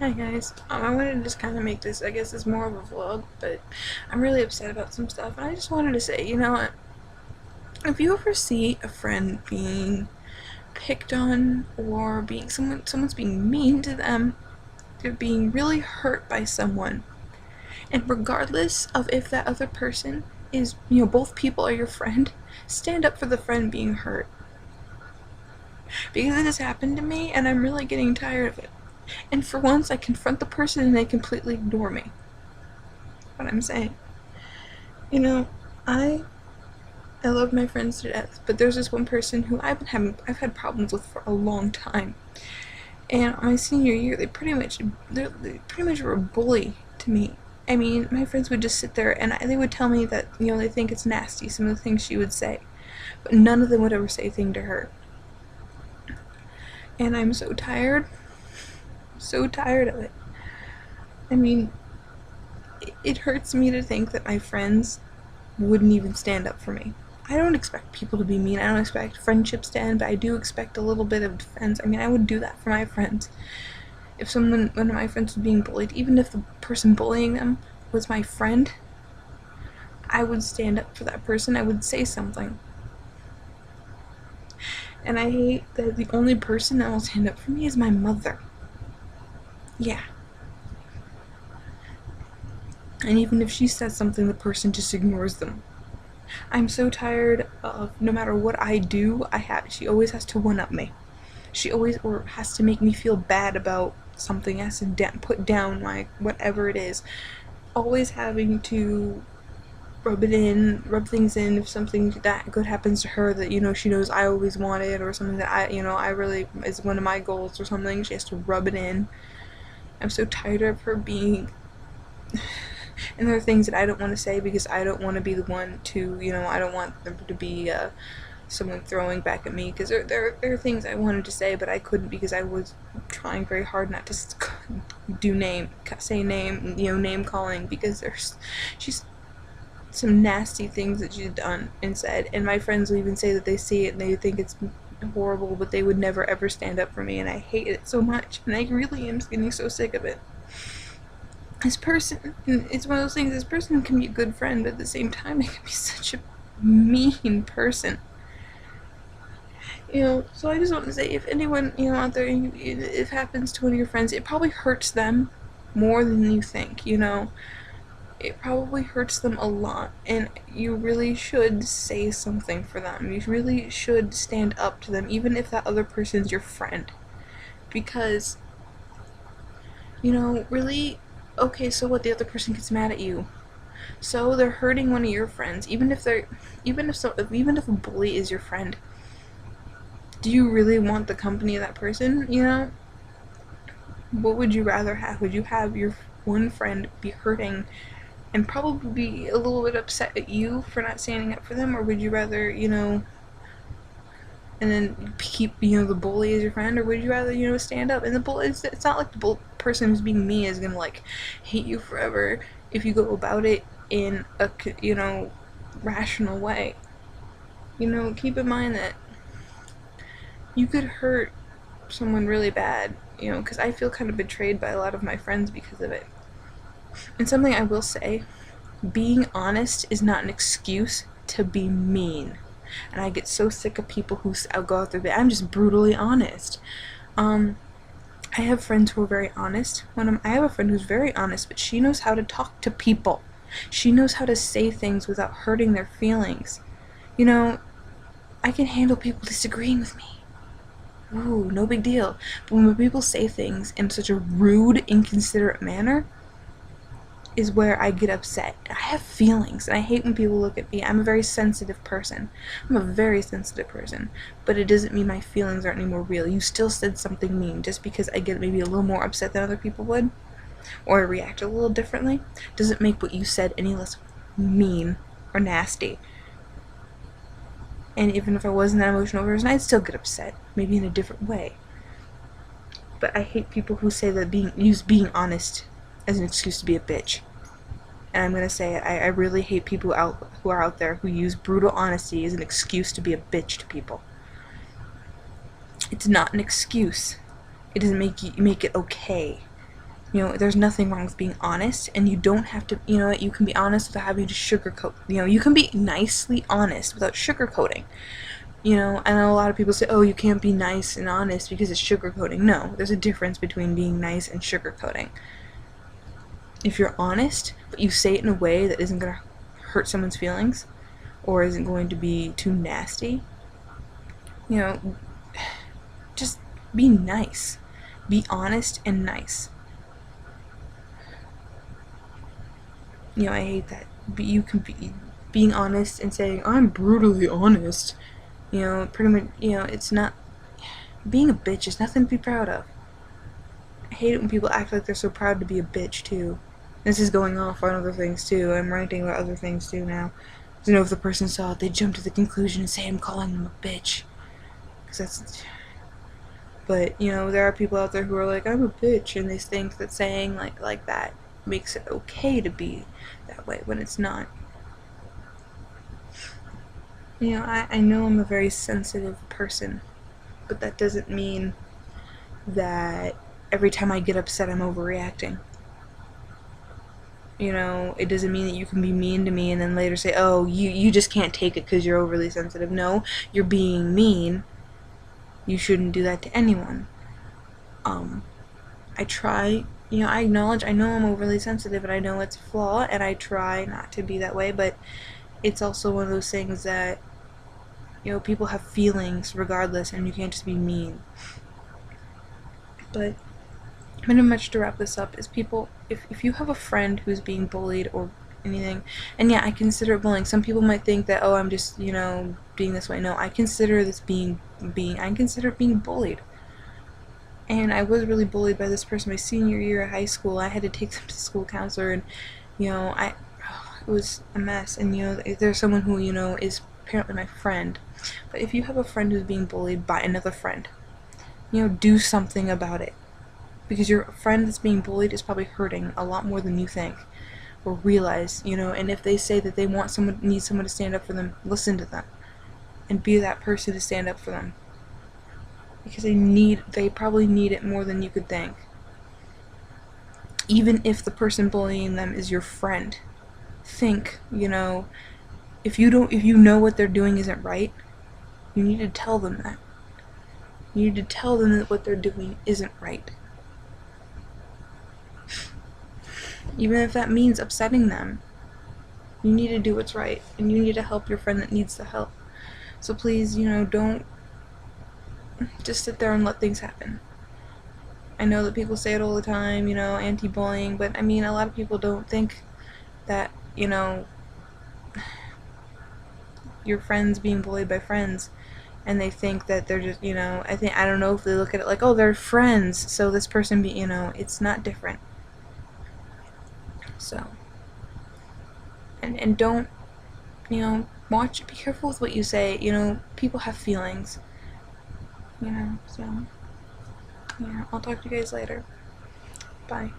Hi guys, I wanted to just kind of make this, I guess it's more of a vlog, but I'm really upset about some stuff, and I just wanted to say, you know what, if you ever see a friend being picked on, or someone's being mean to them, they're being really hurt by someone, and regardless of if that other person is, both people are your friend, stand up for the friend being hurt. Because it has happened to me, and I'm really getting tired of it. And for once, I confront the person and they completely ignore me. What I'm saying. You know, I I love my friends to death, but there's this one person who I've had problems with for a long time. And my senior year, they pretty much were a bully to me. I mean, my friends would just sit there and they would tell me that, they think it's nasty, some of the things she would say. But none of them would ever say a thing to her. And I'm so tired. So tired of it. I mean, it hurts me to think that my friends wouldn't even stand up for me. I don't expect people to be mean. I don't expect friendships to end, but I do expect a little bit of defense. I mean, I would do that for my friends. If one of my friends was being bullied, even if the person bullying them was my friend, I would stand up for that person. I would say something. And I hate that the only person that will stand up for me is my mother. Yeah. And even if she says something, the person just ignores them. I'm so tired of no matter what I do, she always has to one-up me. She always has to make me feel bad about something, has to put down my whatever it is. Always having to rub things in if something that good happens to her that, she knows I always wanted, or something that I really is one of my goals or something. She has to rub it in. I'm so tired of her being and there are things that I don't want to say because I don't want to be the one to, I don't want there to be someone throwing back at me, because there are things I wanted to say but I couldn't because I was trying very hard not to say name, name calling, because she's some nasty things that she's done and said, and my friends will even say that they see it and they think it's horrible, but they would never ever stand up for me, and I hate it so much, and I really am getting so sick of it. This person, it's one of those things, this person can be a good friend, but at the same time, they can be such a mean person. So I just want to say, if anyone, out there, if it happens to one of your friends, it probably hurts them more than you think, It probably hurts them a lot, and you really should say something for them. You really should stand up to them, even if that other person's your friend. Because, really, okay, so what, the other person gets mad at you. So they're hurting one of your friends, even if a bully is your friend. Do you really want the company of that person, What would you rather have? Would you have your one friend be hurting and probably be a little bit upset at you for not standing up for them, or would you rather, and then keep, the bully as your friend, or would you rather, stand up? And the bully, it's not like the person who's being mean is gonna, like, hate you forever if you go about it in a, rational way. Keep in mind that you could hurt someone really bad, because I feel kind of betrayed by a lot of my friends because of it. And something I will say, being honest is not an excuse to be mean. And I get so sick of people who go out there, I'm just brutally honest. I have friends who are very honest. I have a friend who's very honest, but she knows how to talk to people. She knows how to say things without hurting their feelings. I can handle people disagreeing with me. Ooh, no big deal. But when people say things in such a rude, inconsiderate manner, is where I get upset. I have feelings, and I hate when people look at me. I'm a very sensitive person. But it doesn't mean my feelings aren't any more real. You still said something mean. Just because I get maybe a little more upset than other people would, or I react a little differently, doesn't make what you said any less mean or nasty. And even if I wasn't that emotional person, I'd still get upset, maybe in a different way. But I hate people who say that use being honest as an excuse to be a bitch. And I'm gonna say it, I really hate people who are out there who use brutal honesty as an excuse to be a bitch to people. It's not an excuse. It doesn't make it okay. There's nothing wrong with being honest, and you don't have to, you can be honest without having to sugarcoat. You can be nicely honest without sugarcoating. I know a lot of people say, oh, you can't be nice and honest because it's sugarcoating. No, there's a difference between being nice and sugarcoating. If you're honest, but you say it in a way that isn't going to hurt someone's feelings or isn't going to be too nasty, just be nice. Be honest and nice. I hate that. But you can be being honest and saying, I'm brutally honest. Pretty much, it's not. Being a bitch is nothing to be proud of. I hate it when people act like they're so proud to be a bitch, too. This is going off on other things, too. I'm ranting about other things, too, now. If the person saw it, they'd jump to the conclusion and say I'm calling them a bitch. Because that's. But, there are people out there who are like, I'm a bitch, and they think that saying like that makes it okay to be that way when it's not. I know I'm a very sensitive person, but that doesn't mean that every time I get upset I'm overreacting. It doesn't mean that you can be mean to me and then later say, oh, you just can't take it because you're overly sensitive. No, you're being mean. You shouldn't do that to anyone. I try, I acknowledge, I know I'm overly sensitive and I know it's a flaw and I try not to be that way, but it's also one of those things that, people have feelings regardless and you can't just be mean. But pretty much to wrap this up is people, if you have a friend who's being bullied or anything, and yeah, I consider it bullying. Some people might think that, oh, I'm just, being this way. No, I consider this I consider it being bullied. And I was really bullied by this person my senior year of high school. I had to take them to the school counselor, and, it was a mess. And, there's someone who, is apparently my friend. But if you have a friend who's being bullied by another friend, do something about it. Because your friend that's being bullied is probably hurting a lot more than you think. Or realize, and if they say that they need someone to stand up for them, listen to them. And be that person to stand up for them. Because they probably need it more than you could think. Even if the person bullying them is your friend. Think, if you know what they're doing isn't right, you need to tell them that. You need to tell them that what they're doing isn't right. Even if that means upsetting them. You need to do what's right, and you need to help your friend that needs the help. So please, don't just sit there and let things happen. I know that people say it all the time, anti-bullying, but I mean, a lot of people don't think that, your friends being bullied by friends, and they think that they're just, I don't know if they look at it like, oh, they're friends, so this person it's not different. So, and don't, be careful with what you say, people have feelings, so, I'll talk to you guys later. Bye.